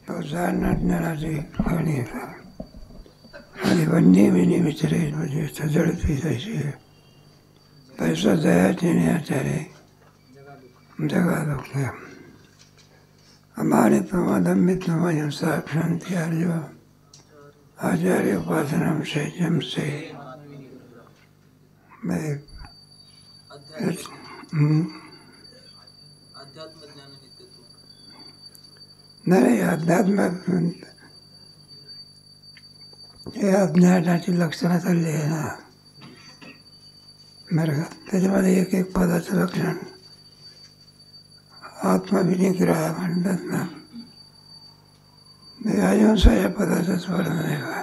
पावसाळ्यात ज्ञानाची फळणी आणि वन्य विनी विचारे म्हणजे सजळती जैसे पैसा दयाचे आचार्य जगा लोक हमारे प्रमादम मित्र हिंसा शांति आर्य आचार्य उपासना से जम से मैं नाही अध्यात्म हे अज्ञानाची लक्षणं चालली आहे ना बरं का. त्याच्यामध्ये एक एक पदाचं लक्षण आत्मविनिग्रह म्हणतात ना, अहिंसा या पदाचंच वर्णन आहे का.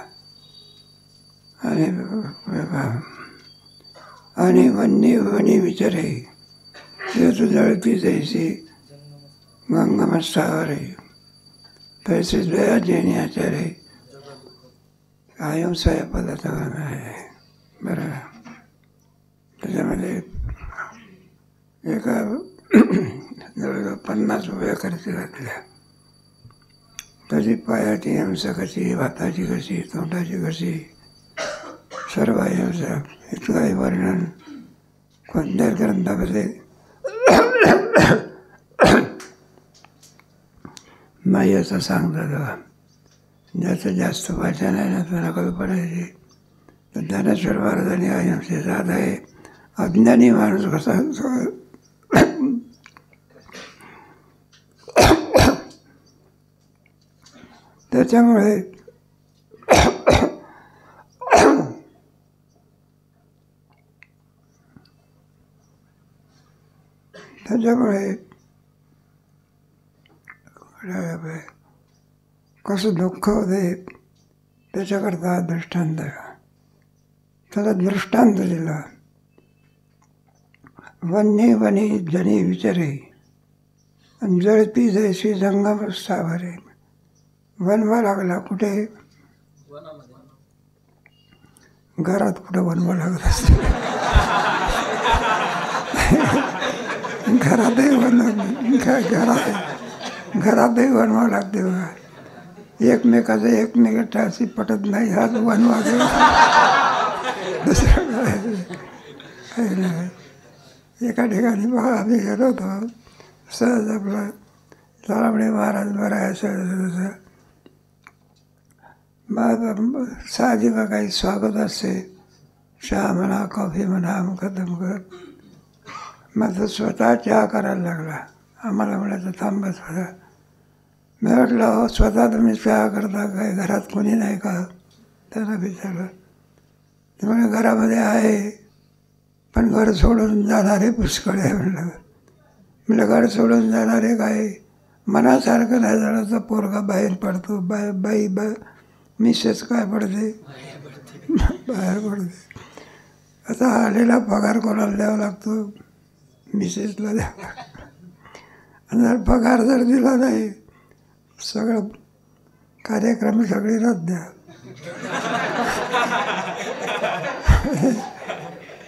आणि वन्य वनी विचारे तू जळती जैसी गंगमस्थावरे पैसे दया देणे आचार्य अहिंसा या पदाचं वर्णन आहे बरं. त्याच्यामध्ये एका जवळजवळ 50 उभ्या खर्च घातल्या. त्याची पायाची हिंसा कशी, हाताची कशी, तोंडाची कशी, सर्व हिंसा इतकंही वर्णन कोणत्याच ग्रंथामध्ये नाही असं सांगतात. ज्याचं जास्त वाचन आहे ना त्याला कल्पना येते. तर ज्ञानेश्वर महाराजांनी अहिंसेचा आहे अज्ञानी माणूस कसा त्याच्यामुळे कसं दुःख होते त्याच्याकरता दृष्टांत त्याला दृष्टांत दिला. वन्य वनी जनी विचारे जळती जैसी जंगम स्थावरे. वनवा लागला कुठे, घरात कुठं वनवा लागत असते. घरातही वनवा लागते बघा. एकमेकाचं एकमेकाशी पटत नाही हाच वनवा दुसरं काय नाही. एका ठिकाणी बघा आम्ही गेलो होतो सहज आपलं लावणे महाराज बरं आहे सहज मग साहजिक काही स्वागत असते. चहा म्हणा कॉफी म्हणा कर मग तो स्वतः चहा करायला लागला. आम्हाला म्हणायचं थांबत होता. मी म्हटलं स्वतः तुम्ही चहा करता काय घरात कोणी नाही का त्याला विचारलं. ते म्हणजे घरामध्ये आहे पण घर सोडून जाणारे पुष्कळ आहे म्हणलं. म्हटलं घर सोडून जाणारे काय मनासारखं नाही झालं तर पोरगा बाहेर पडतो. बाई मिसेस काय पडते बाहेर पडते. आता आलेला पगार कोणाला द्यावा लागतो, मिसेसला द्यावा लागतो. आणि जर पगार जर दिला नाही सगळं कार्यक्रम सगळे रद्द.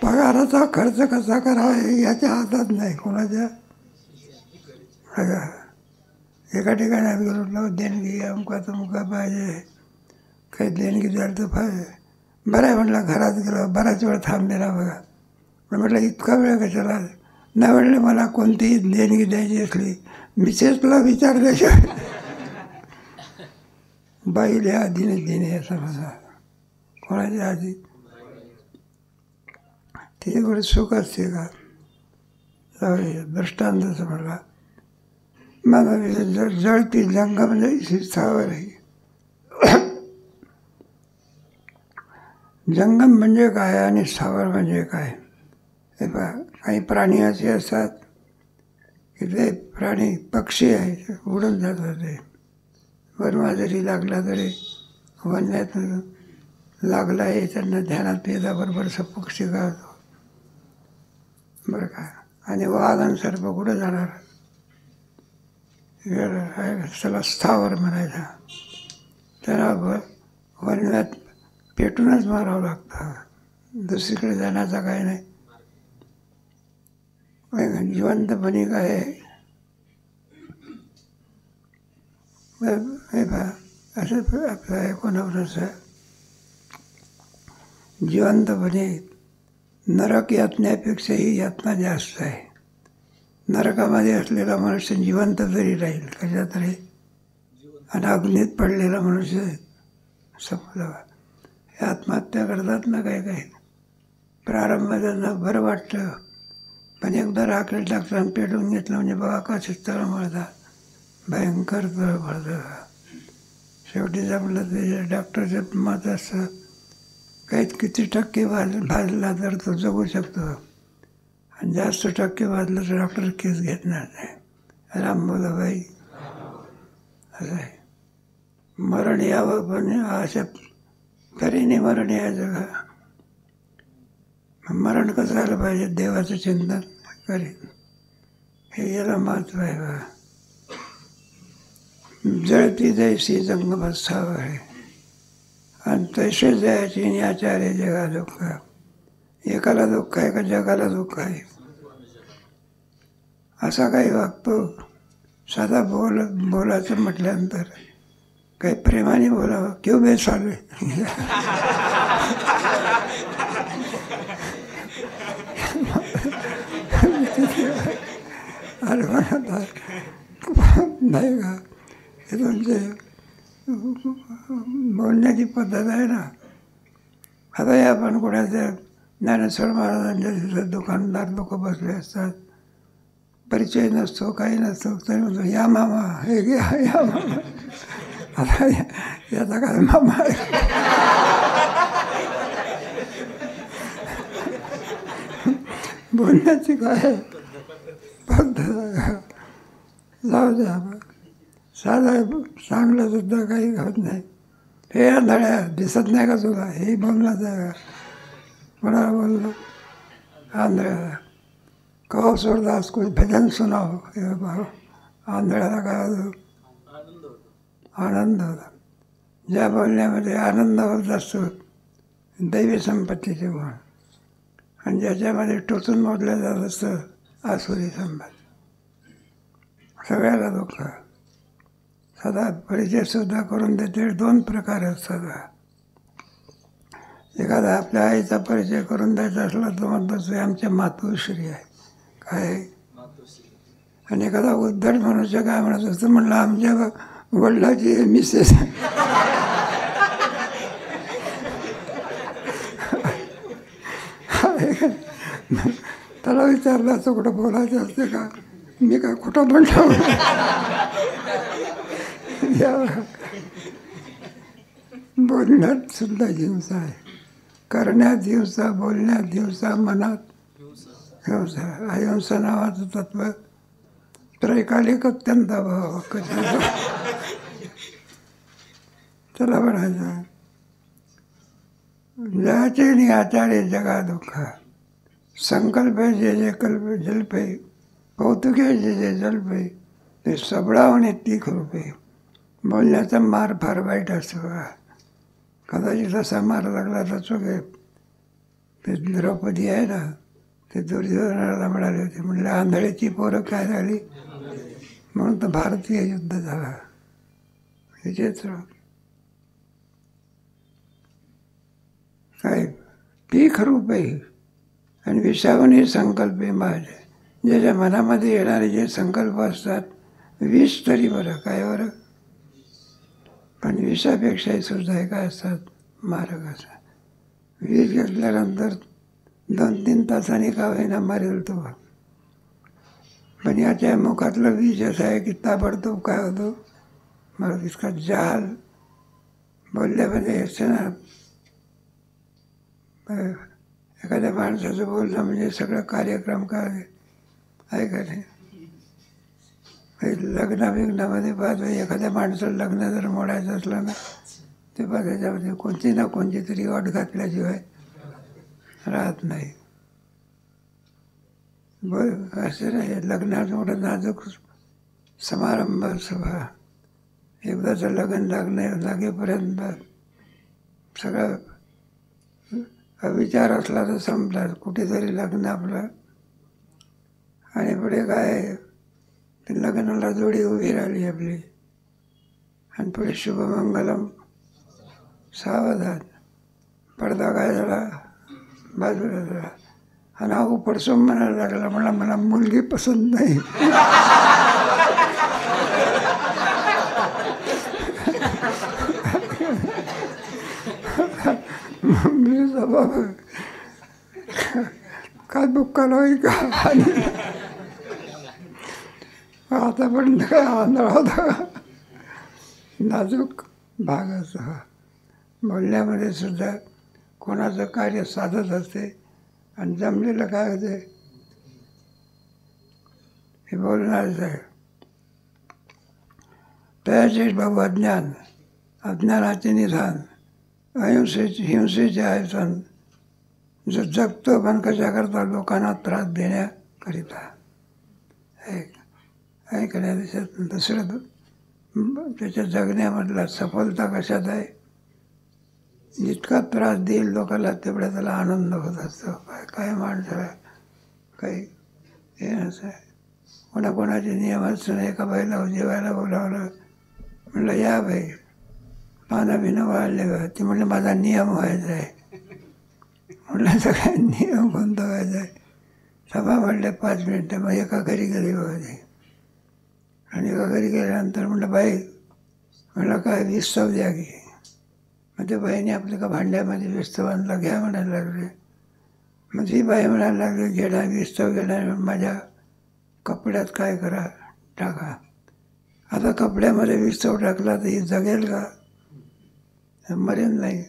पगाराचा खर्च कसा करावा हे याच्या हातात नाही कोणाच्या. एका ठिकाणी आम्ही गेलो देणगी अमुका तमुका पाहिजे काही देणगी द्यायला तर पाहिजे. बरं आहे म्हटलं. घरात गेलो बराच वेळ थांबलेला बघा. पण म्हटलं इतका वेळ कशाला नाही म्हटलं. मला कोणतीही देणगी द्यायची असली मिसेसला विचारल्याशिवाय बाईला आधीने देणे असं म्हणा कोणाच्या आधी तिच्याकडे सुख असते का दृष्टांतच म्हणला. मग जळती जंगम जैसी स्थावर आहे. जंगम म्हणजे काय आणि स्थावर म्हणजे काय हे पहा. काही प्राणी असे असतात की ते प्राणी पक्षी आहेत उडून जातात. ते वनवा जरी लागला तरी वन्यात लागला आहे त्यांना ध्यानात येण्याबरोबर पक्षी काढतो बरं का. आणि वाघ आणि सर्प कुठं जाणार त्याला स्थावर म्हणायचा. त्याला वनव्यात पेटूनच मारावं लागतं. दुसरीकडे जाण्याचा काय नाही. जिवंतपणी काय हे पहा, असं आपलं 49 जिवंतपणे नरक यातनेपेक्षाही यातना जास्त आहे. नरकामध्ये असलेला मनुष्य जिवंत तरी राहील कशा तरी, आणि अग्नीत पडलेला मनुष्य संपला. हे आत्महत्या करतात ना काही काही. प्रारंभात त्यांना बरं वाटतं, पण एकदा राखेल डॉक्टरांनी पेटवून घेतलं म्हणजे बघा कसे तळमळतात, भयंकर तळमळतं. शेवटी जमलं ते डॉक्टरचं मत असतं काही किती टक्के भाजला तर तो जगू शकतो, आणि जास्त टक्के भाजलं तर डॉक्टर केस घेतणार नाही. राम बोला बाई, असं आहे. मरण यावं पण अशा तऱ्हेने मरण यायचं का? मरण कसं झालं पाहिजे? देवाचं चिंतन करीन, हे याला महत्व आहे बा. जळती जैसी जंग बसावं आहे, आणि तैसे जयाची आचार्य जगा दुःख. एकाला दुःख आहे का जगाला दुःख आहे? असा काही वागतो. साधा बोलायचं म्हटल्यानंतर काही प्रेमाने बोलावं, क्यों बेसावे. अरे म्हणतात नाही का, हे तुमचे बोलण्याची पद्धत आहे ना. आता या आपण कोणाच्या ज्ञानेश्वर महाराजांच्या तिथं दुकानदार लोक बसले असतात, परिचय नसतो काही नसतो, तरी म्हणतो या मामा, हे घ्या या मामा. आता याचा काय मामा आहे? बोलण्याची काय पद्धत आहे? जाऊ द्या, साधं चांगलं सुद्धा काही होत नाही. हे आंधळ्या दिसत नाही का तुला? हे बोललाच आहे का? कोणाला बोललो? आंधळ्याला. कहो सूरदास कोई भजन सुनाओ. हे बाबा आंधळ्याला काय होतं? आनंद होता. ज्या बोलण्यामध्ये आनंद होत असतो दैवी संपत्तीचे गुण, आणि ज्याच्यामध्ये टोचून मोडलं जात असतं आसुरी संपत्ती. सगळ्याला दुःख. सदा परिचयसुद्धा करून देते. 2 प्रकार असतात. एखादा आपल्या आईचा परिचय करून द्यायचा असला तर म्हणतो आमच्या मातोश्री आहे काय, आणि एखादा उद्धट मनुष्य काय म्हणत असतं, म्हणलं आमच्या वडिलाची मिसेस. त्याला विचारलं असं कुठं बोलायचं असते का? मी काय कुठं म्हणतो? बोलण्यात सुद्धा हिंसा आहे, करण्यात हिंसा, बोलण्यात हिंसा, मनात हिंसा. अहिंसा नावाचं तत्व त्रैकालिक अत्यंत अभाव त्याला म्हणायचं. जयाचे नि आचार्य जगा दुःख, संकल्पे जे जे कल्पे जल्पे, कौतुके जे जे जल्पे, ते सबळावणे तीख रूपे. बोलण्याचा मार फार वाईट असतो बघा. कदाचित असा मार लागला तर चुके. ते द्रौपदी आहे ना, ते दुर्योधनाला म्हणाले होते, म्हणलं आंधळीची पोरं काय झाली, म्हणून तर भारतीय युद्ध झाला. हेच काय पीख रूप आहे, आणि विषावणी संकल्पे माझे. ज्याच्या मनामध्ये येणारे जे संकल्प असतात, विष तरी बरं काय बरं, पण विषापेक्षाही सुद्धा काय असतात मारक असतात. विष घेतल्यानंतर 2-3 तासांनी का होईना मारेल तो, पण याच्या मुखातलं विष असं आहे की ताबडतोब काय होतो, मग इसका जहाल बोलल्यामध्ये असं ना. एखाद्या माणसाचं बोलणं म्हणजे सगळं कार्यक्रम काय आहे का नाही. लग्नामध्ये पाहतो, एखाद्या माणसाला लग्न जर मोडायचं असलं ना, ते पाहतो त्याच्यामध्ये कोणती ना कोणती तरी अट घातल्याशिवाय राहत नाही. असं नाही, लग्नात मोठं नाजूक समारंभ सभा, एकदाचं लग्न लागेपर्यंत सगळं विचार असला तर संपला. कुठेतरी लग्न आपलं, आणि पुढे काय ते लग्नाला जोडी उभी राहिली आपली, आणि पुढे शुभमंगलम सावधान. पडदा काय झाला, बाजूला झाला. आणि हा उपडसून म्हणायला लागला, मला मुलगी पसंत नाही. मुलीचा बाबा काय बुक्काला होई का. आतापर्यंत काय आंधळा होता का. नाजूक भाग असतो हा. बोलण्यामध्ये सुद्धा कोणाचं कार्य साधत असते आणि जमलेलं काय होते हे बोलणारच आहे. तयाचेच बाबू अज्ञान, अज्ञानाचे निधान, हिंसेचे आयतन. जो जगतो पण कशाकरता, लोकांना त्रास देण्याकरिता. ऐकण्या दिवसात दुसरं त्याच्या जगण्यामधला सफलता कशात आहे, जितका त्रास देईल लोकांना तेवढा त्याला आनंद होत असतो. काय माणसाला काही हे नसतं. कोणाकोणाचे नियम असतं. एका बाईला जेवायला बोलावलं, म्हणलं या बाई पानं बिनं वाढले का. ती म्हणलं माझा नियम व्हायचा आहे. म्हणलं सगळ्या नियम कोणता व्हायचा आहे. सभा म्हणले 5 मिनटं. मग एका घरी गेली बघा. आणि एका घरी गेल्यानंतर म्हणलं बाई, म्हणलं काय विस्तव द्या की. मग त्या बाईने आपल्या का भांड्यामध्ये विस्तव आणला, घ्या म्हणायला लागले. मग ती बाई म्हणायला लागली घेणार विस्तव घेणार, माझ्या कपड्यात काय करा टाका. आता कपड्यामध्ये विस्तव टाकला तर ही जगेल का, मरेल नाही.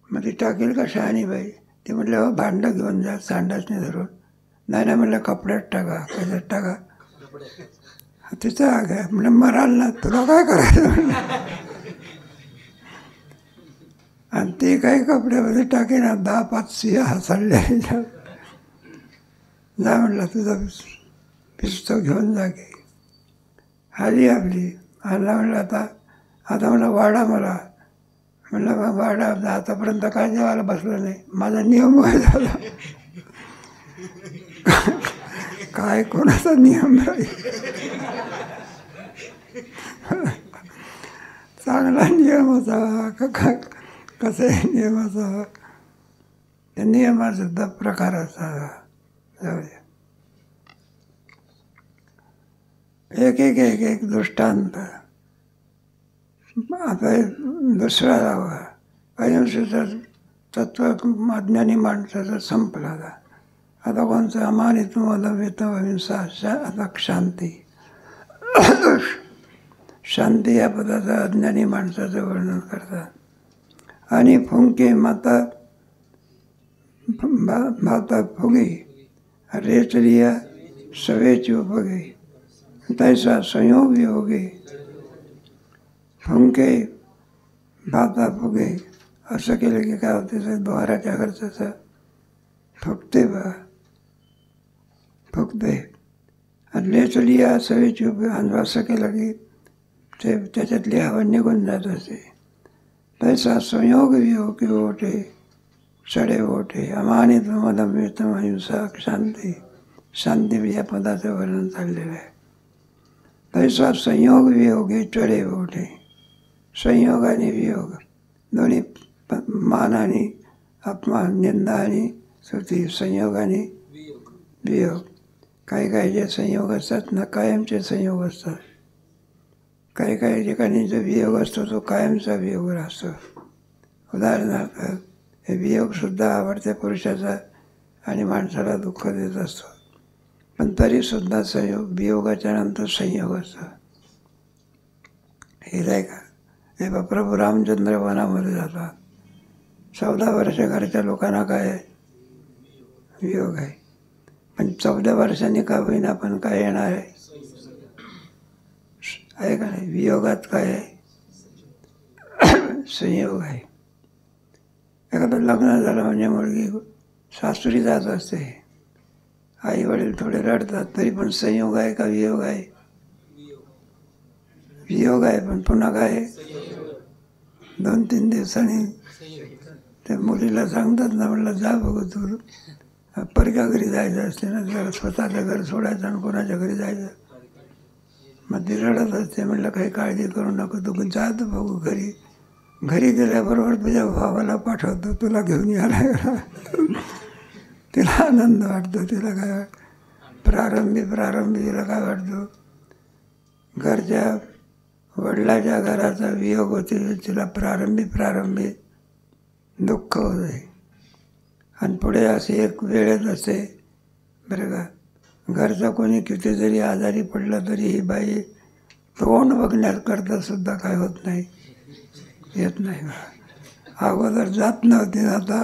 मग ती टाकेल का शहाणी बाई. ती म्हटलं हो भांडं घेऊन जा सांडाचने धरून. नाही म्हणलं कपड्यात टाका. कशात टाका. तिचं आग आहे. म्हणजे मराल ना, तुला काय करायचं म्हणलं. आणि ते काही कपड्यामध्ये टाकेना. 10-5 सिया हसडल्या. जा म्हणलं तुझा पिस्तव घेऊन जा की. आली आपली. आणला म्हणलं आता मला वाडा. म्हणलं मग वाडा. आतापर्यंत काय जेवायला बसलं नाही. माझा नियम काय झाला. काय कोणाचा नियम राहील. चांगला नियम होता का कसा नियम असावा. त्या नियमासुद्धा प्रकार असावा. जाऊ द्या. एक दृष्टांत. आता दुसरा जावा. अहिंसेचं तत्व अज्ञानी माणसाचा संपला. आता कोणतं अमानित्व मदमित्व अहिंसा. आता शांती. शांती या पदाचं अज्ञानी माणसाचं वर्णन करतात. आणि फुंके माता फुगी रेचलिया सवेची उपगी तैसा संयोग योगी. फुंके भाता फुगे असं केलं की काय होते, द्वाराच्या घरचं फुकते फुकते. आणि लेचलिया सवेची उपगी असं केलं की ते त्याच्यातली हवा निघून जात असते. तैसा संयोग वियोगी ओटे सडे ओटे. अमानित मदमित्व अहिंसा शांती. शांती या पदाचं वर्णन चाललेलं आहे. तैसा संयोग वियोगी चढे ओटे. संयोग आणि वियोग दोन्ही मान आणि अपमान, निंदा आणि स्तुती. संयोग आणि वियोग. काही जे संयोग असतात ना, कायमचे संयोग असतात. काही ठिकाणी जो वियोग असतो तो कायमचा वियोग असतो. उदाहरणार्थ हे वियोगसुद्धा आवडत्या पुरुषाचा आणि माणसाला दुःख देत असतो. पण तरीसुद्धा संयोग, वियोगाच्या नंतर संयोग असतो. हे नाही का. हे प्रभू रामचंद्र वनामध्ये जातात. 14 वर्ष घरच्या लोकांना काय वियोग आहे. पण 14 वर्षांनी का होईना पण काय येणार आहे का नाही. वियोगात काय आहे, संयोग आहे. एखादं लग्न झालं म्हणजे मुलगी सासरी जात असते. आई वडील थोडे रडतात, तरी पण संयोग आहे का वियोग आहे. वियोग आहे. पण पुन्हा काय 2-3 दिवसांनी त्या मुलीला सांगतात ना, म्हणलं जा बघू तू परक्या घरी जायचं असते ना, जरा स्वतःचं घर सोडायचं आणि कोणाच्या घरी जायचं. मग ती रडत असते. म्हटलं काही काळजी करू नको, तू जात बघू घरी. घरी गेल्याबरोबर तुझ्या भावाला पाठवतो, तुला घेऊन यायला. तिला आनंद वाटतो. तिला काय प्रारंभी तिला काय वाटतं, घरच्या वडिलाच्या घराचा वियोग होते. तिला प्रारंभी दुःख होते. आणि पुढे असे एक वेळेत असते बरं का, घरचा कोणी किती जरी आजारी पडला तरी ही बाई तोंड बघण्याकरता सुद्धा काय होत नाही, येत नाही. अगोदर जात नव्हती, आता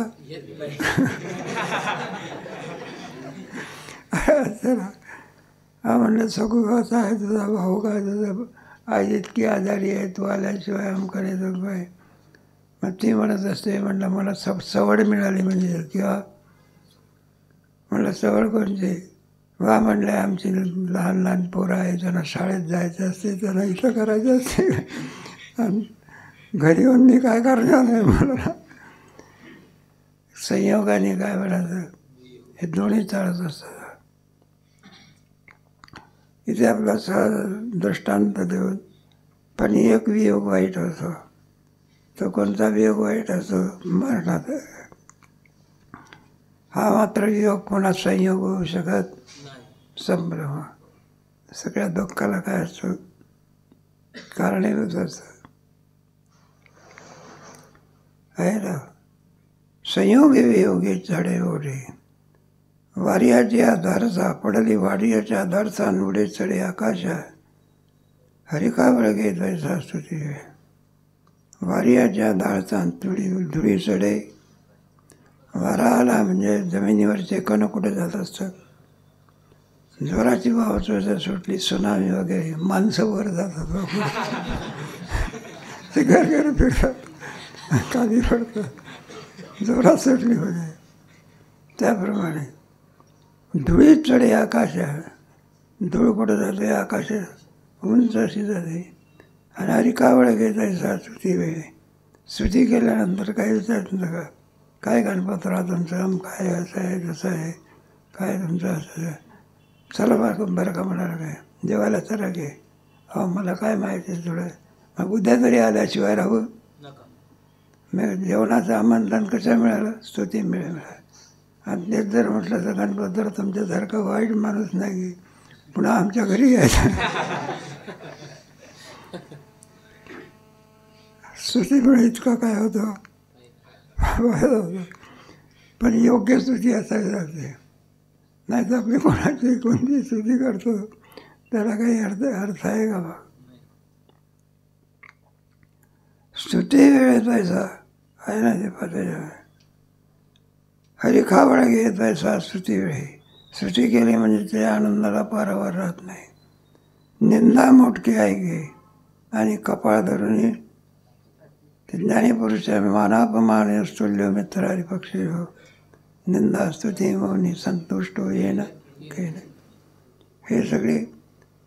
म्हणलं सगळं कसं आहे तुझा भाऊ, काय तुझं आई इतकी आजारी आहे, तू आल्याशिवाय करायचं काय. मग ती म्हणत असते, म्हटलं मला सवड मिळाली म्हणजे, किंवा म्हणलं सवड कोणची. वा म्हणलं आमची लहान लहान पोरं आहे, त्यांना शाळेत जायचं असते, त्यांना इथं करायचं असते, आणि घरी येऊन मी काय करणार नाही. मला संयोगाने काय म्हणायचं, हे दोन्ही चालत असतात. इथे आपला दृष्टांत देऊन, पण एक वियोग वाईट असतो. तो कोणता वियोग वाईट असतो, मरणात. हा मात्र वियोग कोणा संयोग होऊ शकत, संभ्रम. सगळ्या दुःखाला काय असतं, कारणीभूत असतं, आहे ना. संयोगी वियोगी झाडे ओढे, वार्याचे आधार सापडली वाड्याच्या आधार सानुडे चढे आकाशा. हरिकावळ घेत ऐसा स्तुती. वार्याच्या धाडचा धुळी चढे. वारा आला म्हणजे जमिनीवरचे कण कुठे जात असतात. जोराची वावच सुटली, सुनामी वगैरे, माणसं वर जातात, ते घर फिरतात, खाली पडतात, जोरात सुटली म्हणजे. त्याप्रमाणे धुळी चढे आकाशा. धूळ कुठं जाते, आकाशात उंच अशी जाते. आणि हरिकावळ घेत ऐसा स्तुती वेळे. स्तुती केल्यानंतर काही विचारत नका, काय गणपतराव तुमचं काय असं आहे तसं आहे, काय तुमचं असं आहे, चला बरं का म्हणाला, काय जेवायला चला की. अहो मला काय माहिती आहे थोडं, मग उद्या तरी आल्याशिवाय राहू. मग जेवणाचं आमंत्रण कसं मिळालं, स्तुती मिळालं. आणि तेच जर म्हटलं तर गणपतराव तुमच्यासारखा वाईट माणूस नाही, पुन्हा आमच्या घरी यायचं. स्तुतीमुळे इतकं काय होतं, पण योग्य स्तुती असायला लागते. नाही तर आपली कोणाची कोणती स्तुती करतो त्याला काही अर्थ आहे का बा. स्तुती वेळेत ऐसा आहे ना, ते पाठाच्या हरिकावळ घेत ऐसा स्तुती वेळी. स्तुती केली म्हणजे ते आनंदाला पारावर राहत नाही. निंदा मोठकी ऐके आणि कपाळ धरून ते ज्ञानीपुरुषा मानापमान स्तुल्य मित्र हरिपक्षी हो. निंदा स्तुती मौनी संतुष्ट हो येणं केलं. हे सगळे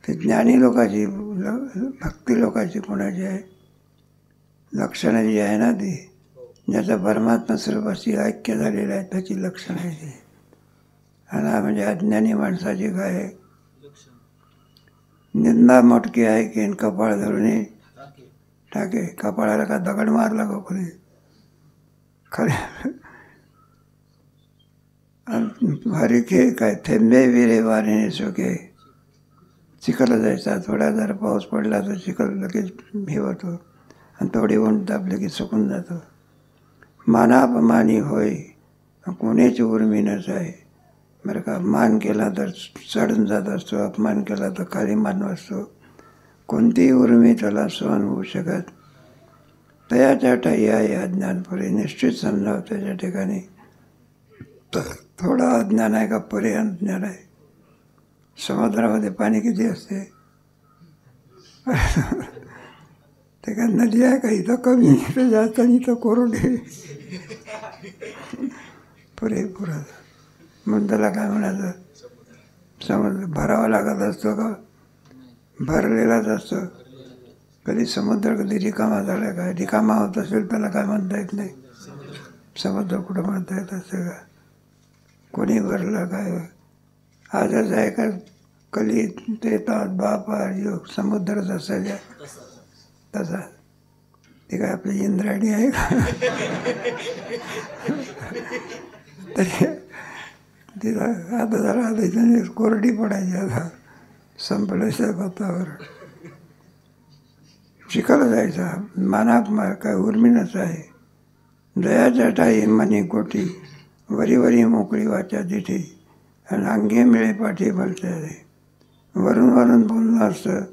ते ज्ञानी लोकांची, भक्ती लोकांची कोणाची आहे, लक्षणं जी आहे ना ती, ज्याचं परमात्मा स्वरूपाशी ऐक्य झालेलं आहे त्याची लक्षणं आहे ती. आणि म्हणजे अज्ञानी माणसाची काय आहे, निंदा मोठकी ऐकेन कपाळ धरून टाके. कपाळाला का दगड मारला का कोणी, खरे हरिके काय थेंबे विरे वारे सुके. चिखल जायचा, थोडा जर पाऊस पडला तर चिखल लगेच हे होतो, आणि थोडी ऊन तापले की सुकून जातो. मानापमानी होय कोणीच उर्मी नसाय. बरं का, मान केला तर चढून जात असतो, अपमान केला तर खाली मान असतो. कोणतीही उर्मी त्याला सहन होऊ शकत. तयाच्या ठाई आहे अज्ञानपुरे. निश्चित समजावं त्याच्या ठिकाणी थोडा अज्ञान आहे का पुरे अज्ञान आहे. समुद्रामध्ये पाणी किती असते, ते काय नदी आहे का, इथं कमी, इथं जास्त आणि इथं कोरडे, पुरेपूर. म्हणून त्याला काय म्हणायचं, समुद्र भरावा लागत असतो का, भरलेलाच असतो. कधी समुद्र कधी रिकामा झाला काय, रिकामा होत असेल त्याला काय म्हणता येत नाही. समुद्र कुठं म्हणता येत असतं का, कोणी भरलं काय. आजच आहे का कली तेतात बापार योग समुद्र जसा तसा. ते काय आपली इंद्रायणी आहे का? तरी तिथं आता जरा आता कोरडी पडायची आता संपल्याच्या पतावर. शिकायला जायचा मानाप काय उर्मिनच आहे. दयाच्या ठाई मनी कोटी वरी वरी मोकळी वाचा तिथे आणि अंगे मिळे पाठी बोलते. वरून वरून बोलणं असतं,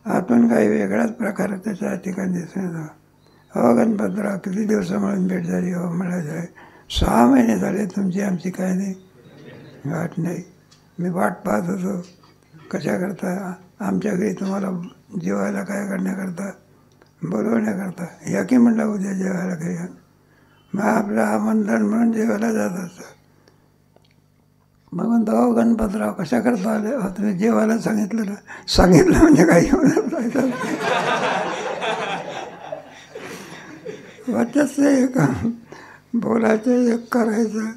आतून काही वेगळाच प्रकार त्याच्या ठिकाणी दिसून येतो. हो गणपतराव, किती दिवसामुळे भेट झाली हो म्हणायचं आहे. 6 महिने झाले तुमची आमची काय नाही वाट नाही. मी वाट पाहत होतो कशा करता आमच्या घरी तुम्हाला जेवायला काय करण्याकरता बोलवण्याकरता. या की म्हटलं उद्या जेवायला काही. मग आपलं आमंत्रण म्हणून जेवायला जात असतं. मग म्हणतो हो गणपतराव कशा करता आले हो तुम्ही जेवायला सांगितलं ना. सांगितलं म्हणजे काही होणार वाटच एक बोलायचं एक करायचं.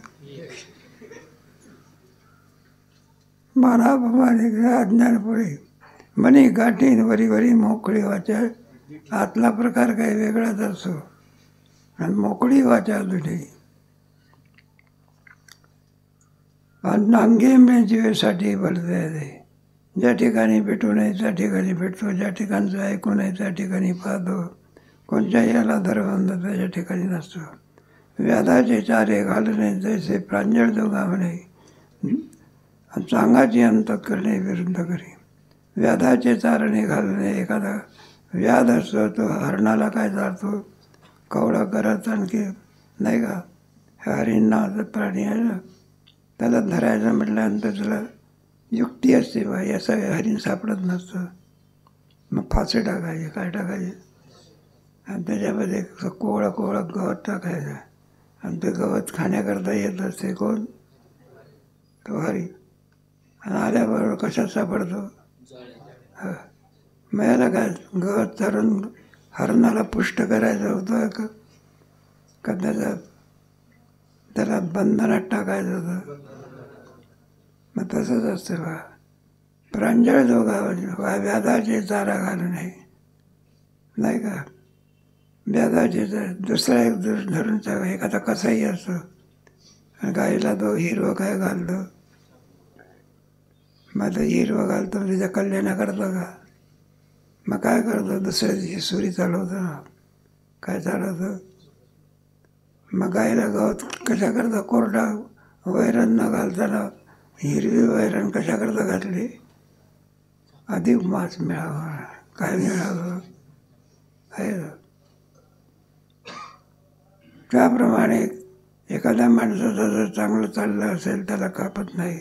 मानाप्रमाणे अज्ञानपुढे म्हणे गाठीन वरी वरी मोकळी वाचा. आतला प्रकार काही वेगळाच असतो आणि मोकळी वाचा तुझी. अंगे में जीवेसाठी बोलते ते. ज्या ठिकाणी भेटू नये त्या ठिकाणी भेटतो, ज्या ठिकाणचं ऐकू नये त्या ठिकाणी पाहतो, कोणत्याही याला धरबंध त्याच्या ठिकाणी नसतो. व्याधाचे चारे घालणे जैसे प्रांजळ दोघा म्हणे चांगाची अंत करणे विरुद्ध करी. व्याधाचे चारणे घालणे, एखादा व्याध असतो तो हरणाला काय चालतो कवडा करत आणखी नाही का. हरिण नावाचा प्राणी आहे ना, त्याला धरायचं म्हटल्यानंतर त्याला युक्ती असते बा याचा हरिण सापडत नसतं. मग फासे टाकायचे काय टाकायचे आणि त्याच्यामध्ये कोवळं कोवळं गवत टाकायचं आणि ते गवत खाण्याकरता येत असते कोण तो हरिण. आणि आल्याबरोबर कशात सापडतो मग याला काय गवत चरून हरणाला पुष्ट करायचं होतं का त्याला बंधनात टाकायचं होतं. मग तसंच असतं बा. प्रांजळ दोघा व्याधाचे चारा घालू नये नाही का. व्याधाचे दुसरा एक धरून एखादा कसाही असतो आणि गाईला तो हिरवं काय घालतो. मग तो हिरवं घालतो त्याच्या कल्याणा करतो का. मग काय करतो दुसऱ्या दिवशी सुरी चालवतो ना काय चालवतं. मग गाईला गवत कशा करता कोरडा वैरण न घालताना हिरवी वैरण कशा करता घातली अधिक मांस मिळावा काय मिळावं आहे. त्याप्रमाणे एखाद्या माणसाचं जर चांगलं चाललं असेल त्याला कापत नाही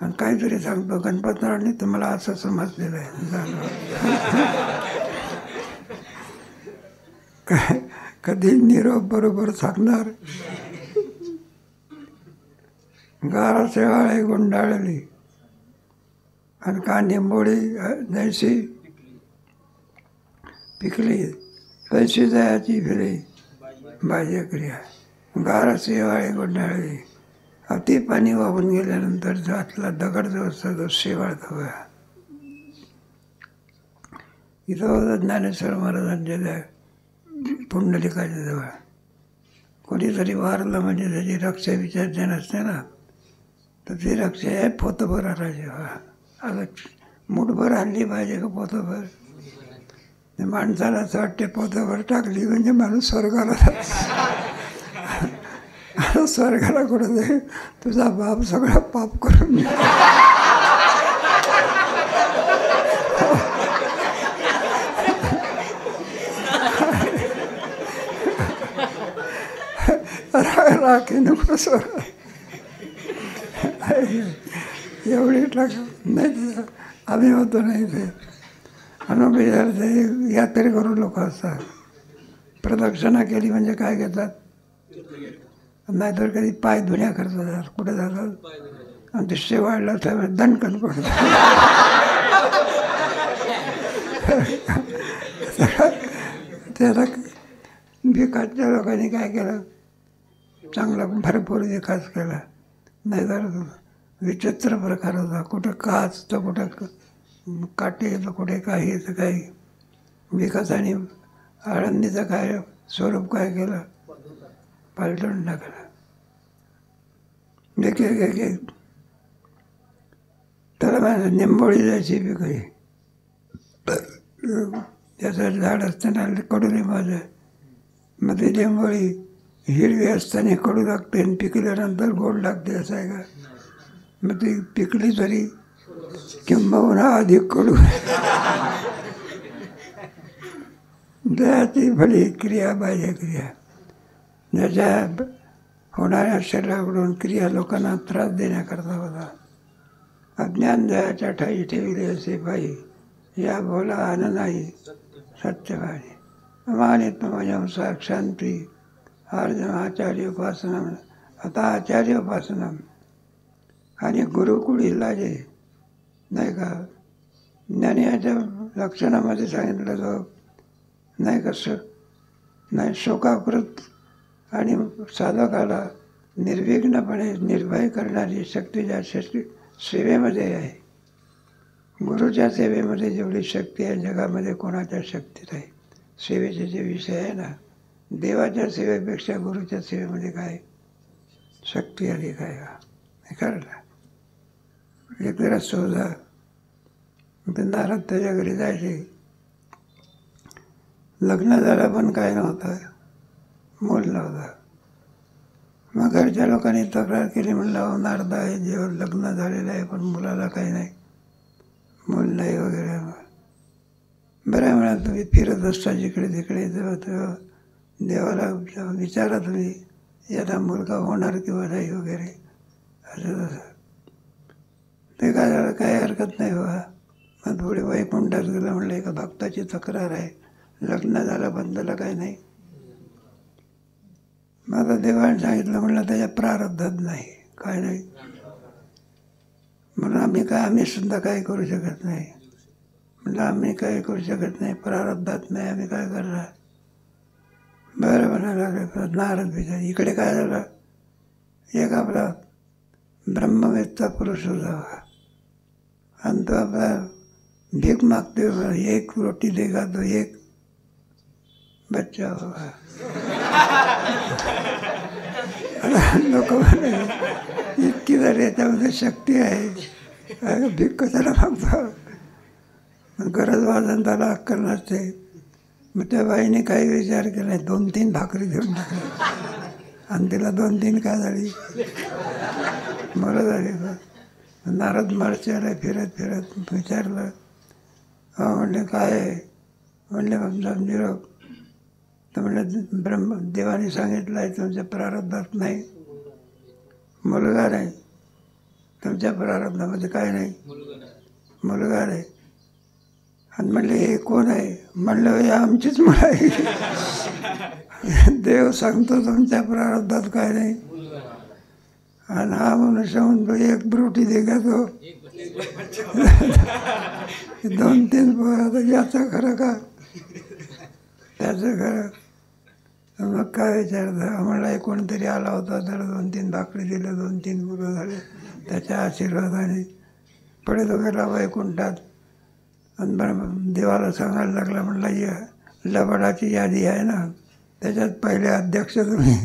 आणि काहीतरी सांगतो गणपतरावने तुम्हाला असं समजलेलं आहे झालं. काय कधी निरोप बरोबर सांगणार. गारा शेवाळे गुंडाळली आणि कांदी मोडी जैशी पिकली तैशी जायची फिरे भाज्या क्रिया. गारा शेवाळे गुंडाळली अति पाणी वाहून गेल्यानंतर जातला दगड जो असतो तो शेवाळतो. इथं होतं ज्ञानेश्वर महाराजांच्या त्या पुंडलिकाच्या जवळ. कोणीतरी वारलं म्हणजे त्याची रक्षा विचारते नसते ना, तर ती रक्षा आहे पोतभर आणायची. आता मुठभर आणली पाहिजे का पोतभर. माणसाला असं वाटते पोतभर टाकली म्हणजे माणूस स्वर्गाला आता स्वर्गाला कुठं जाईल. तुझा बाप सगळा पाप करून राखी नको स्वर्ग एवढी टाका नाही. आम्ही होतो नाही ते अनुभव यात्रे करून लोक असतात. प्रदक्षिणा केली म्हणजे काय घेतात नाहीतर कधी पाय धुण्या करतात जातात कुठे जातात आणि ते शेवाळला त्यावेळेस दणकन पडतात. त्याला विकासच्या लोकांनी काय केलं चांगला भरपूर विकास केला. नाहीतर विचित्र प्रकार होता. कुठं काच तर कुठं काटे तर कुठे काही तर काही. विकासाने आळंदीचं काय स्वरूप काय केलं, पालटून टाकलं. एक एक एक एक त्याला माझ्या निंबोळी जायची पिकळी. त्याचं झाड असताना कडुलिंबाचं, मग ती लिंबोळी हिरवी असताना कडू लागते आणि पिकल्यानंतर गोड लागते, असं आहे का? मग ती पिकली तरी किंबहुना अधिक कडू. ती भली क्रिया बाह्य क्रिया, ज्याच्या होणाऱ्या शरीराकडून क्रिया लोकांना त्रास देण्याकरता होता. अज्ञान दयाच्या ठाई ठेवले असे पायी, या बोला आन नाही सत्यवाणी. अमानित्वमयंसा क्षांती अर्जुन आचार्य उपासना. आता आचार्य उपासना आणि गुरुकुळी लाजे, नाही का? ज्ञानियाच्या लक्षणामध्ये सांगितलं जो नाही कसं नाही, शोकाकृत आणि साधकाला निर्विघ्नपणे निर्भय करणारी शक्ती ज्या सेवेमध्ये आहे. गुरुच्या सेवेमध्ये जेवढी शक्ती आहे जगामध्ये कोणाच्या शक्तीत आहे. सेवेचे जे विषय आहे ना, देवाच्या सेवेपेक्षा गुरुच्या सेवेमध्ये काय शक्ती अधिक आहे का? हे कळलं. एक रस होता, नारद त्याच्या घरी जायचे. लग्न झालं पण काय नव्हतं, मूल नव्हतं. मग घरच्या लोकांनी तक्रार केली, म्हणलं नारद आहे, जेव्हा लग्न झालेलं आहे पण मुलाला काही नाही, मूल नाही वगैरे. बरं म्हणा, तुम्ही फिरत असता जिकडे तिकडे, तेव्हा देवाला विचारा तुम्ही, याला मुलगा होणार किंवा नाही वगैरे, असं तसं. ते काय झालं, काही हरकत नाही बा. मग थोडी वैकुंठात गेलं. म्हणलं एका भक्ताची तक्रार आहे, लग्न झालं पण त्याला काही नाही. मग आता देवाने सांगितलं, म्हणलं त्याच्या प्रारब्धात नाही, काय नाही. म्हणून आम्ही सुद्धा काही करू शकत नाही. म्हणलं आम्ही काही करू शकत नाही, प्रारब्धात नाही, आम्ही काय करणार. बरं म्हणायला लागलं. नारद विचार इकडे काय झालं, एक आपला ब्रह्मवेत्ता पुरुष होता आणि तो आपला भीक मागते, एक रोटी देगा तो एक बच्चा होगा. लोक म्हणे इतकी जर याच्यामध्ये शक्ती आहे, भीक कशाला मागतो. गरज वाजन त्याला अक्कल नसते. मग त्या बाईने काही विचार केला, 2-3 भाकरी घेऊन टाकल्या आणि तिला 2-3 काय झाली, मला झाली. नारद मार्चाला फिरत फिरत विचारलं, म्हणले काय आहे. म्हणले निरोप. तर म्हणलं देवाने सांगितलं आहे तुमच्या प्रारब्धात नाही, मुलगा नाही. तुमच्या प्रारब्धामध्ये काय नाही, मुलगा नाही. आणि म्हणले हे कोण आहे. म्हणलं हे आमचीच मुलं आहे. देव सांगतो तुमच्या प्रारब्धात काय नाही. आणि हा मनुष्य म्हणतो एक ब्रोटी दे का तो 2-3 पोरं. याचं खरं का त्याचं खरं. मग काय विचारतं. म्हणला कोणतरी आला होता, त्याला 2-3 भाकरी दिलं, 2-3 मुलं झाले. त्याच्या आशीर्वादाने पुढे तो गेला वैकुंठात. आणि बरं देवाला सांगायला लागला, म्हणला या लबाडाची यादी आहे ना, त्याच्यात पहिले अध्यक्ष तुम्ही.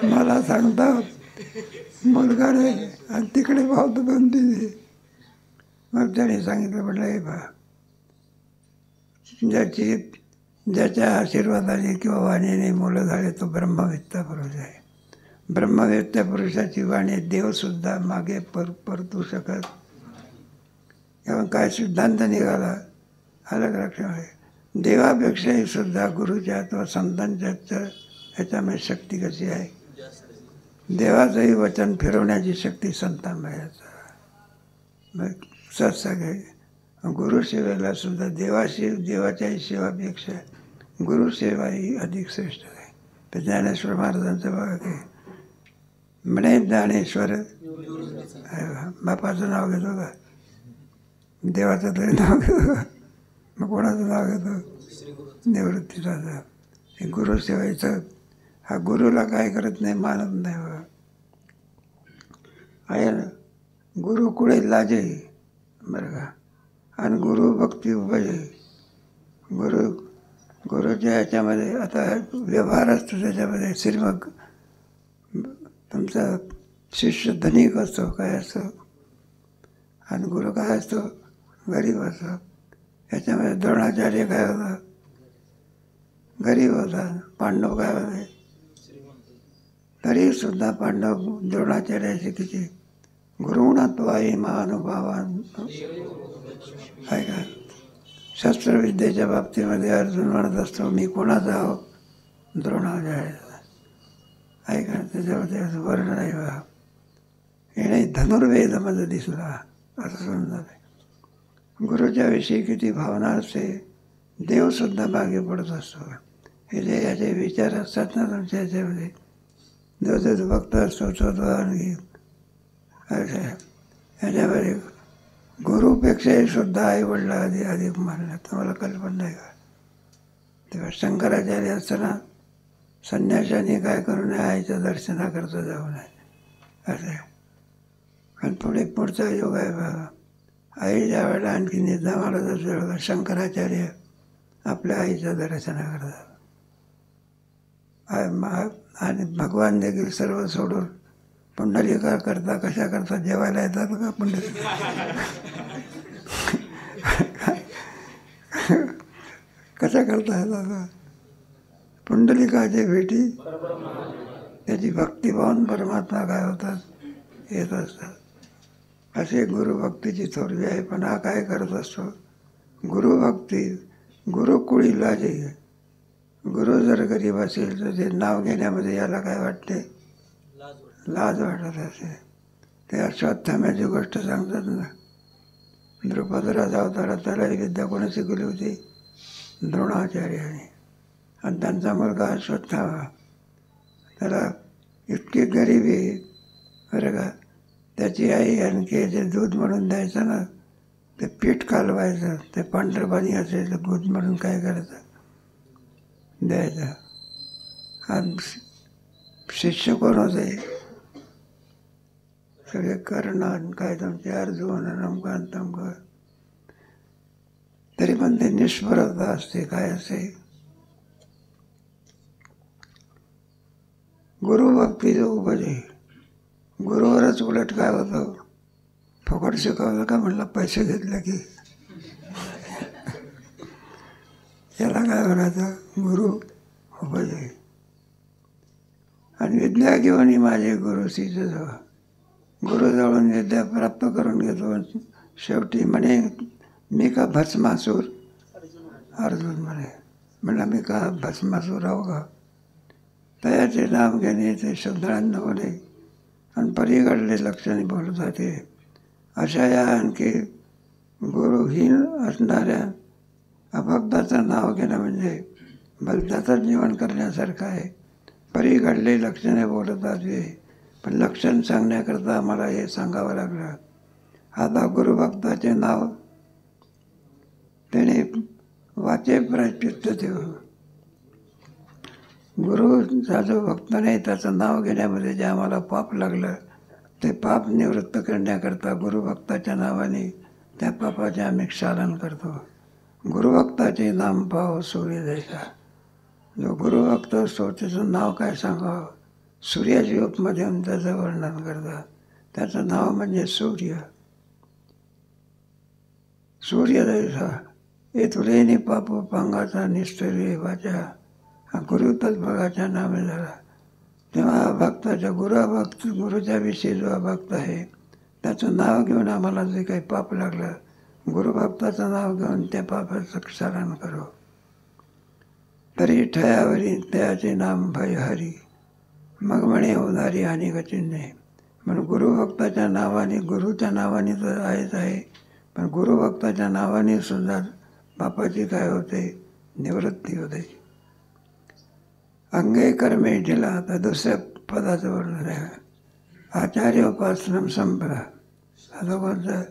मला सांगता मुलगा नाही आणि तिकडे पाहतो 2-3. मग त्याने सांगितलं, म्हटलं हे पहा, ज्याच्या आशीर्वादाने किंवा वाणीने मुलं झाले तो ब्रह्मवेत्ता पुरुष आहे. ब्रह्मवेत्ता पुरुषाची वाणी देवसुद्धा मागे परतू शकत. किंवा काय सिद्धांत निघाला अलग लक्षण आहे. देवापेक्षाही सुद्धा गुरुच्या अथवा संतांच्या ह्याच्यामध्ये शक्ती कशी आहे. देवाचंही वचन फिरवण्याची शक्ती संतांमध्ये आहे. मग सत्संग आहे. गुरुसेवेला सुद्धा देवाच्याही सेवापेक्षा गुरुसेवा ही अधिक श्रेष्ठ आहे. तर ज्ञानेश्वर महाराजांचं बघा की म्हणे ज्ञानेश्वर बापाचं नाव घेतो का, देवाचं तरी नाव घेतो का, मग कोणाचं नाव घेतो, निवृत्तीचं. हे गुरुसेवेचं हा गुरुला काय करत नाही, मानत नाही बघा. आहे ना, गुरु कुळे लाजे बरं का, आणि गुरु भक्ती उपजे. गुरुच्या ह्याच्यामध्ये आता व्यवहार असतो, त्याच्यामध्ये श्रीमग तुमचा शिष्य धनिक असतो काय असतो, आणि गुरु काय असतो, गरीब असतो. ह्याच्यामध्ये द्रोणाचार्य काय होता, गरीब होता. पांडव काय होते, तरी सुद्धा पांडव द्रोणाचार्याची किती गुरुणात्वाई महानुभावान आहे का. शस्त्रविद्येच्या बाबतीमध्ये अर्जुन म्हणत असतो, मी कोणाचा आहो, द्रोणाचार्याचा आहे का. त्याच्यामध्ये असं वर्णन आहे बा, येणे धनुर्वेदामध्ये दिसला असं समजा. गुरुच्या विषयी किती भावना असते, देवसुद्धा मागे पडत असतो. हे जे याचे विचार असतात ना तुमच्या ह्याच्यामध्ये, जो जो भक्त असतो तो आणखी ह्याच्यामध्ये गुरुपेक्षाही सुद्धा आईवडला अधिक मानलं. तुम्हाला कल्पना नाही का. तेव्हा शंकराचार्य असताना संन्याशाने काय करू नये, आईच्या दर्शनाकरता जाऊ नये असं आहे. आणि पुढचा योग आहे बघा. आई ज्या वेळेला आणखी निजामाला जर शंकराचार्य आपल्या आईच्या दर्शनाकरता, आणि भगवान देखील सर्व सोडून पुंडलिका करता कशा करता जेवायला येतात का पुंडलिक, कशा करता येतात पुंडलिकाची भेटी, त्याची भक्तिभावन परमात्मा काय होतात, येत असतात. असे गुरुभक्तीची थोरवी आहे. पण हा काय करत असतो, गुरुभक्ती गुरुकुळी लाजे. गुरु जर गरीब असेल तर ते नाव घेण्यामध्ये याला काय वाटते, लाज वाटत असे. ते अश्वत्थाम्याची गोष्ट सांगतात ना, द्रुपद राजा होता, त्याला ही विद्या कोणी शिकवली होती, द्रोणाचार्याने. आणि त्यांचा मुलगा अश्वत्थामा, त्याला इतकी गरिबी बरं का, त्याची आई आणखी जे दूध म्हणून द्यायचं ना, ते पीठ कालवायचं, ते पांढरं पाणी असायचं, दूध म्हणून काय करायचं, द्यायचं. आणि शिष्य कोण होते, सगळे कर्ण काय तुमचे अर्जुन नमकं तमकं. तरी पण ते निष्फळता असते, काय असते, गुरुभक्तीचं उपजे. गुरुवरच उलट काय होतं, फुकट शिकवलं का म्हणलं, पैसे घेतले की याला काय म्हणायचं, गुरु उपजे. आणि विद्या घेऊन माझे गुरुशीचं जवळ, गुरुजवळून विद्या प्राप्त करून घेतो. शेवटी म्हणे, मी का भस्मासूर, अर्जुन म्हणला मी का भस्मासूर आहो का. तयाचे नाम घेणे ते शुद्धांना बोले, आणि पलीकडले लक्षणे बोलत होते. अशा या आणखी गुरुहीन असणाऱ्या अभक्ताचं नाव घेणं म्हणजे भलत्याचं जीवन करण्यासारखं आहे. पलीकडले लक्षणे बोलत होते, पण लक्षण सांगण्याकरता आम्हाला हे सांगावं लागलं. आता गुरुभक्ताचे नाव त्याने वाचे प्रायश्चित्त देव. गुरुचा जो भक्त नाही त्याचं नाव घेण्यामध्ये जे आम्हाला पाप लागलं, ते पाप निवृत्त करण्याकरता गुरुभक्ताच्या नावाने त्या पापाचे आम्ही क्षालन करतो. गुरुभक्ताचे नाम पाव सूर्य जैसा. जो गुरुभक्त असतो त्याचं नाव काय सांगावं, सूर्याची उपमाध्यम त्याचं वर्णन करतात. त्याचं नाव म्हणजे सूर्य. सूर्य जैसा येथुलेनी पाप पांगाचा निष्ठुरे वाचा, हा गुरु तत्भगाच्या नामे झाला. तेव्हा भक्ताच्या गुरुच्या विषयी जो भक्त आहे त्याचं नाव घेऊन आम्हाला जे काही पाप लागलं, गुरुभक्ताचं नाव घेऊन त्या पापाचं क्षालन करो. तरी ठयावरी त्याचे नाम भय हरी, मग म्हणे उदारी हानी चिन्हे. म्हणून गुरुभक्ताच्या नावाने, गुरुच्या नावाने तर आहेच आहे, पण गुरुभक्ताच्या नावाने सुद्धा पापाची काय होते, निवृत्ती होते. अंगे कर्मे जिला. आता दुसऱ्या पदाचं वर्णन आहे, आचार्योपासनम संपदा. आता कोणतं,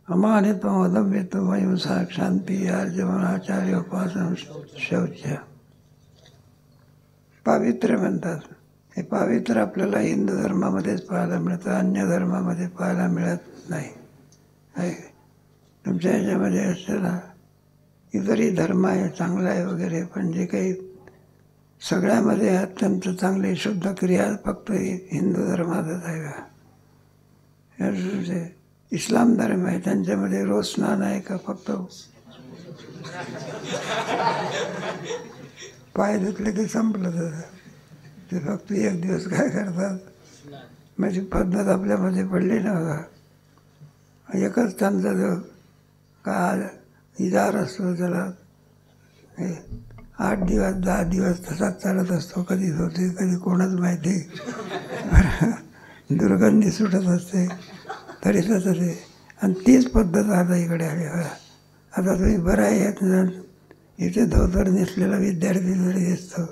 अमानित्वम अदम्यत्वम अहिंसा शांती आर्जवम आचार्योपासनम शौच. पावित्र्य म्हणतात. हे पावित्र्य आपल्याला हिंदू धर्मामध्येच पाहायला मिळतं, अन्य धर्मामध्ये पाहायला मिळत नाही. आहे तुमच्या ह्याच्यामध्ये असलेला इतरही धर्म आहे, चांगला आहे वगैरे, पण जे काही सगळ्यामध्ये अत्यंत चांगली शुद्ध क्रिया फक्त हिंदू धर्मातच आहे का. इस्लाम धर्म आहे, त्यांच्यामध्ये रोज स्नान आहे का, फक्त पाय धुतले की संपलं तर ते फक्त एक दिवस काय करतात, माझी पद्धत आपल्यामध्ये पडली ना बघा. एकच त्यांचा जो का इजार असतो त्याला 8 दिवस 10 दिवस तसाच चालत असतो, कधी होते कधी कोणाच माहिती. दुर्गंधी सुटत असते तरी तसं ते. आणि तीच पद्धत आता इकडे आली. आता तुम्ही बरं आहे इथे धोतर नेसलेला विद्यार्थी जरी दिसतो,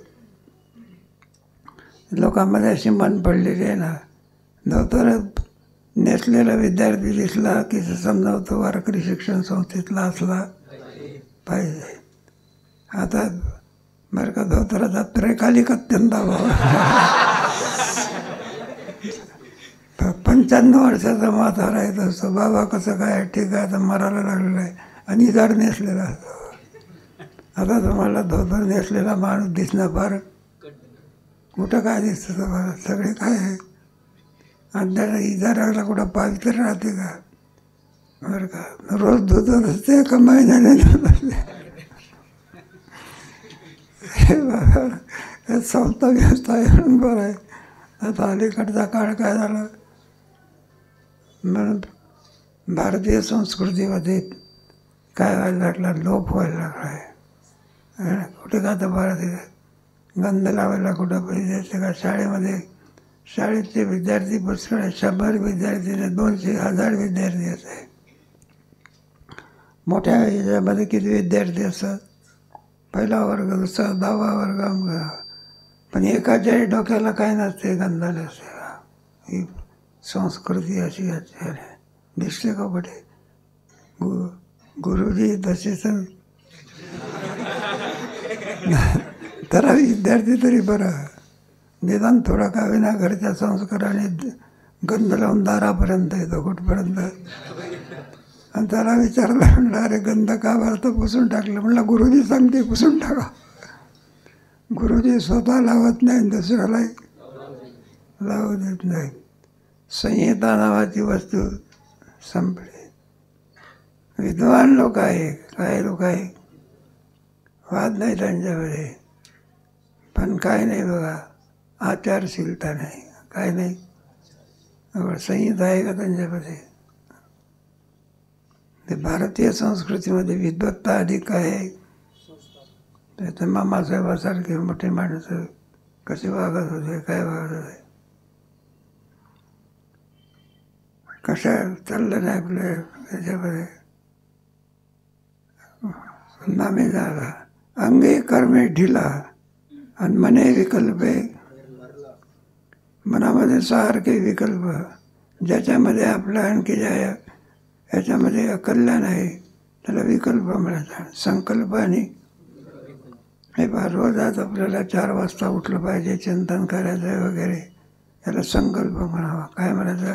लोकांमध्ये अशी मन पडलेली आहे ना, धोतर नेसलेला विद्यार्थी दिसला की समजावतो वारकरी शिक्षण संस्थेतला असला पाहिजे. आता बरं का, धोतराचा त्रेकालिक अत्यंत अभाव. 95 वर्षाचा म्हातारा येत असतो, बाबा कसं काय, ठीक आहे आता मरायला लागलेला आहे, आणि इजार नेसलेला असतो. आता तुम्हाला धोतर नेसलेला माणूस दिसणं फार कुठं काय दिसतं तुम्हाला, सगळे काय आहे. आणि त्याला इजाराला कुठं पावित्र राहते का, बरं का. रोज धुतच असते का महिन्याने धुत असते. संस्था व्यवस्था आहे म्हणून बरं आहे. आता अलीकडचा काळ काय झाला, म्हणून भारतीय संस्कृतीमध्ये काय व्हायला लागला, लोप व्हायला लागला आहे. कुठे का तर भारतीय गंध लावायला कुठं पैसे द्यायचे का. शाळेचे विद्यार्थी पुष्कळ 100 विद्यार्थी 200-1000 विद्यार्थी असे. मोठ्या ह्याच्यामध्ये किती विद्यार्थी असतात, पहिला वर्ग, दुसरा, 10वा वर्ग, पण एकाच्याही डोक्याला काय नसते, गंधा नसते. ही संस्कृती अशी दिसते का कुठे. गुरुजी तसेच तर विद्यार्थी तरी बरं, निदान थोडा का विना घरच्या संस्काराने गंध लावून दारापर्यंत येतो, कुठपर्यंत. आणि त्याला विचारलं, म्हणलं अरे गंध का बरं, तर पुसून टाकलं. म्हणलं गुरुजी सांगते पुसून टाका. गुरुजी स्वतः लावत नाही, दुसऱ्यालाही लावू देत नाही. संहिता नावाची वस्तू संपली. विद्वान लोक आहे, काही लोक आहे, वाद नाही त्यांच्यामध्ये, पण काय नाही बघा, आचारशीलता नाही, काय नाही. संहिता आहे का त्यांच्यामध्ये. ते भारतीय संस्कृतीमध्ये विद्वत्ता अधिक आहे. त्याचं मामासाहेबासारखे मोठे माणसं कसे वागत होते, काय वागत होते, कशा चाललं नाही आपल्या त्याच्यामध्ये. नामे झाला अंगे कर्मे ढिला आणि मने विकल्पे. मनामध्ये सारखे विकल्प, ज्याच्यामध्ये आपलं आणखी ज्या ह्याच्यामध्ये कल्याण आहे त्याला विकल्प मिळतात. संकल्प आणि हे पहा, रोज आज आपल्याला 4 वाजता उठलं पाहिजे, चिंतन करायचं आहे वगैरे, याला संकल्प म्हणावा. काय म्हणायचं,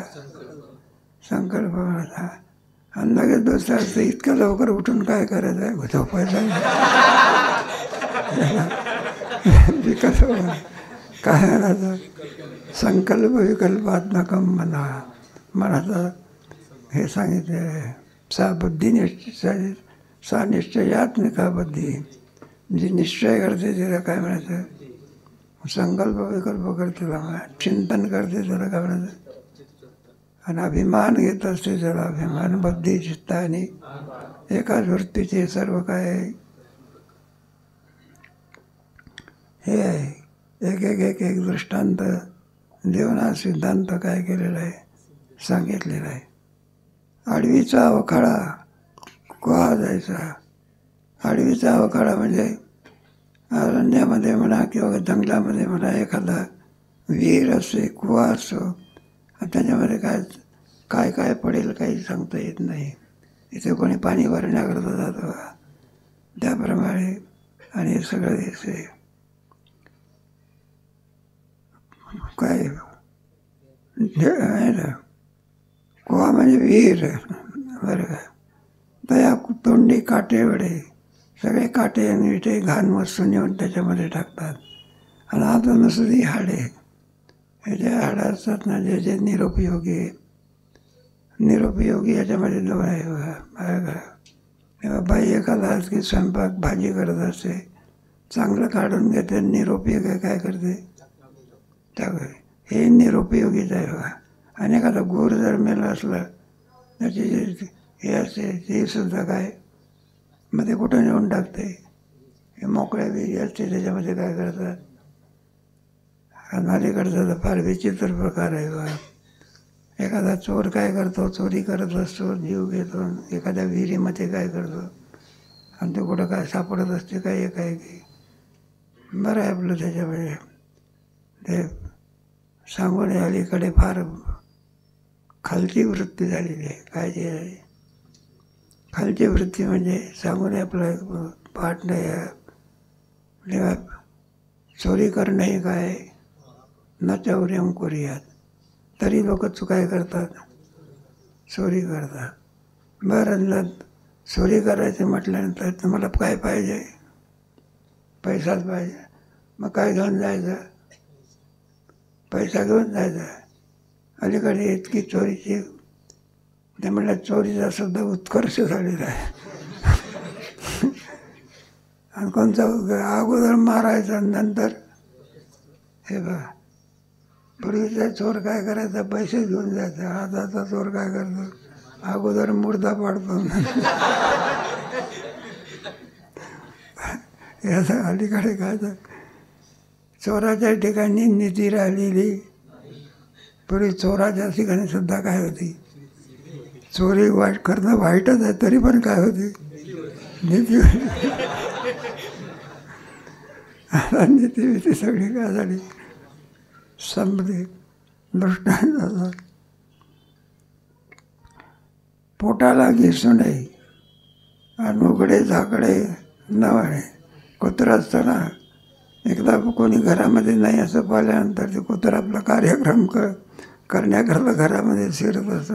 संकल्प म्हणायचा. आणि लगेच दुसऱ्या असतं इतक्या लवकर उठून काय करायचं आहे, झोपायचं आहे. विकल्प काय म्हणायचं, संकल्प विकल्पात्मकम म्हणा म्हणायचं. हे सांगितले सा बुद्धी निश्चय सा निश्चयात्मिका बुद्धी. जी निश्चय करते तिला काय म्हणायचं, संकल्प विकल्प करते त्याला चिंतन करते त्याला काय म्हणायचं. आणि अभिमान घेत असते त्याला अभिमान. बुद्धी चित्त आणि एकाच वृत्तीचे सर्व काय हे आहे. एक दृष्टांत देवना सिद्धांत काय केलेला आहे, सांगितलेला आहे. आडवीचा अवखाळा कुहा जायचा. आडवीचा अवखाळा म्हणजे अरण्यामध्ये म्हणा किंवा जंगलामध्ये म्हणा, एखादा विहीर असते, कुवा असतो, त्याच्यामध्ये काय काय पडेल काही सांगता येत नाही. इथे कोणी पाणी भरण्याकरता जातो त्याप्रमाणे. आणि हे सगळं दिसते. काय कुवा म्हणजे विहीर, बरं का. दया तोंडी काटे वडे, सगळे काटे आणि विटे घाण वस्तू नेऊन त्याच्यामध्ये टाकतात. आणि आता नुसती हाडे, हे जे हाडं असतात ना, जे जे निरुपयोगी याच्यामध्ये दोन आहे बघा. तेव्हा बाई एखादा आज की स्वयंपाक भाजी करत असते, चांगलं काढून घेते, निरुपयोगी काय करते त्यावेळी, हे निरुपयोगीच आहे बघा. आणि एखादा गोर जर मेला असला त्याची जे हे असते ते सुद्धा काय मध्ये कुठं नेऊन टाकते. हे मोकळ्या विहिरी असते त्याच्यामध्ये काय करतात. अलीकडचा तर फार विचित्र प्रकार आहे बघा. एखादा चोर काय करतो, चोरी करत असतो, जीव घेतो, एखाद्या विहिरीमध्ये काय करतो आणि ते कुठं काय सापडत असते काय की बरं आहे आपलं. त्याच्यामध्ये ते सांगून अलीकडे फार खालची वृत्ती झालेली आहे. काय जे आहे खालची वृत्ती म्हणजे सांगून आपलं पाठ नाही. चोरी करणे हे काय न चौर्यम करूयात, तरी लोक काय करतात, चोरी करतात. बरं, चोरी करायचं म्हटल्यानंतर तुम्हाला काय पाहिजे, पैसाच पाहिजे. मग काय घेऊन जायचं, पैसा घेऊन जायचा. अलीकडे इतकी चोरीची, ते म्हटलं चोरीचा सुद्धा उत्कर्ष झालेला आहे. आणि कोणता अगोदर मारायचा, नंतर हे बघा. पूर्वीचा चोर काय करायचा, पैसे घेऊन जायचा. आताचा चोर काय करतो, अगोदर मुर्दा पाडतो. याचा अलीकडे काय तर चोराच्या ठिकाणी नीती राहिलेली. पूर्वी चोराच्या ठिकाणी सुद्धा काय होती, चोरी वाईट करणं वाईटच आहे, तरी पण काय होती, नीती. आता नीती सगळी काय झाली, संपली, दृष्टांत झाला. पोटाला घिसू नये आणि उघडे झाकडे नवाळे. कुत्रा असताना एकदा कोणी घरामध्ये नाही असं पाहिल्यानंतर ते कुत्रा आपला कार्यक्रम करण्याकरता घरामध्ये शिरत असतो.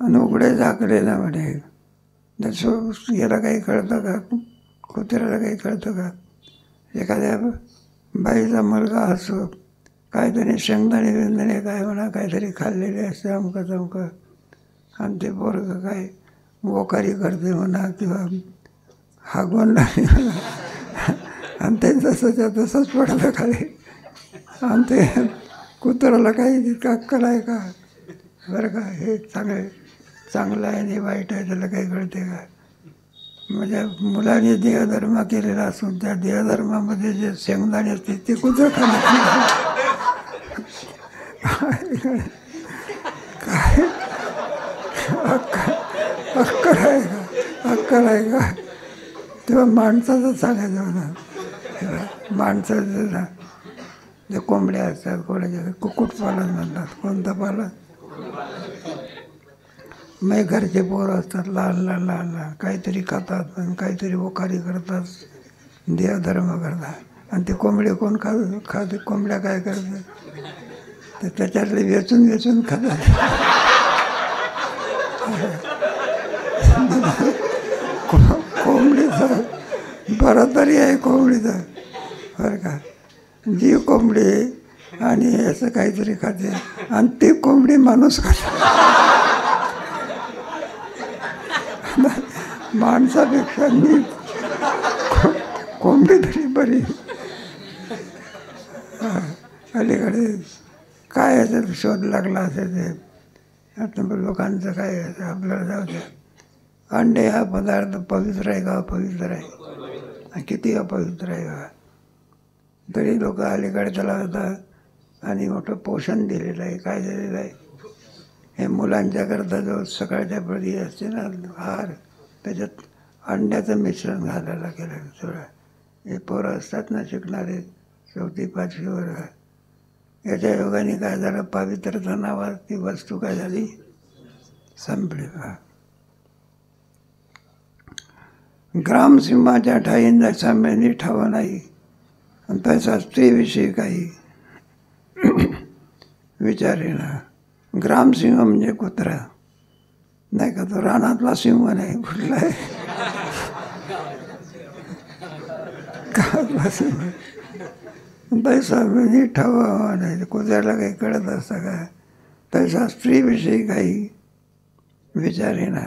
आणि उघडे झाकडे नवाळे. जसं याला काही कळतं का, कुत्र्याला काही कळतं का. एखाद्या बाईचा मुलगा असो, काहीतरी शेंगदाणे बिंगदाणे काय म्हणा काहीतरी खाल्लेले असते अमकं तमकं, आणि ते पोरगं काय वोकारी करते म्हणा किंवा हागवून लागली म्हणा, आणि ते जसंच्या तसंच पडलं खाली. आणि ते कुत्र्याला काही अक्कल आहे का, बरं का, हे चांगलं आहे आणि वाईट आहे त्याला काही कळते का. म्हणजे मुलांनी देहधर्म केलेला असून त्या देहधर्मामध्ये जे शेंगदाणे असते ते कुठं खाणार, काय अक्कल आहे का, अक्कल आहे का. तेव्हा माणसाचं सांगायचं म्हणा. माणसाचं ना जे कोंबड्या असतात, कोणाच्या कुक्कुटपालन म्हणतात. कोणतं पालन, मग घरचे पोरं असतात लहान लहान लहान लहान, काहीतरी खातात पण काहीतरी वखारी करतात, देहधर्म करतात. आणि ते कोंबडे कोण खाते, कोंबड्या काय करतात, तर त्याच्यातले वेचून खातात. कोंबडीचं बरं तरी आहे, कोंबडीचं बरं का. जी कोंबडी आणि असं काहीतरी खाते आणि ती कोंबडी माणूस खाते. माणसापेक्षा नीट कोंबडी तरी बरी. अलीकडे काय याचा शोध लागला असेल ते, आता लोकांचं काय आपल्याला जाऊ द्या. अंडे हा पदार्थ पवित्र आहे का अपवित्र आहे, किती अपवित्र आहे का, तरी लोक अलीकडे त्याला होतात आणि मोठं पोषण दिलेलं आहे. काय दिलेलं आहे, हे मुलांच्याकरता जो सकाळच्या प्रती असते ना आहार, त्याच्यात अंड्याचं मिश्रण घालायला केलं थोडं. हे पोरं असतात ना शिकणारे 4थी 5वी वर्ग, याच्या योगाने काय झालं, पवित्रता नावात ती वस्तू काय झाली, संपली. ग्रामसिंहाच्या ठाई नसा मेंढी ठाव नाही, आणि त्याचा स्त्रीविषयी काही विचारेना. ग्रामसिंह म्हणजे कुत्रा नाही का, तो रानातला सिंह नाही, कुठला आहे गावातला सिंह. तैसा नीट हवा नाही, कुत्र्याला काही कळत असतं का. तैसा स्त्रीविषयी काही विचारेना.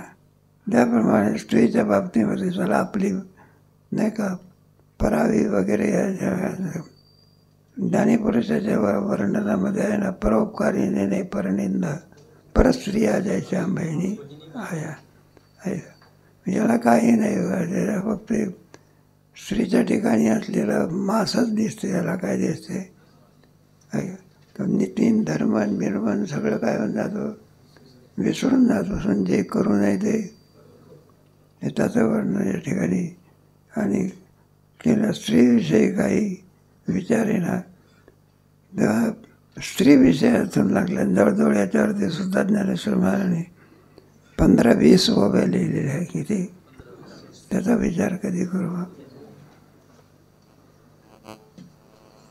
त्याप्रमाणे स्त्रीच्या बाबतीमध्ये चला आपली नाही का परावी वगैरे ज्ञानीपुरुषाच्या वर्णनामध्ये आहे ना, परोपकारीने नाही परनिंदा परस्त्रिया ज्याच्या बहिणी आया आहे. याला काही नाही, फक्त स्त्रीच्या ठिकाणी असलेलं मासच दिसते, याला काय दिसते तो नितीन धर्मन बिर्मन सगळं काय होऊन जातो, विसरून जातो. जे करू नये ते त्याचं वर्णन या ठिकाणी. आणि केलं स्त्रीविषयी काही विचारेना. तेव्हा स्त्रीविषयातून लागल्या जवळजवळ याच्यावरती सुद्धा ज्ञानेश्वर महाराजांनी 15-20 ओव्या लिहिलेल्या आहे. किती त्याचा विचार कधी करू.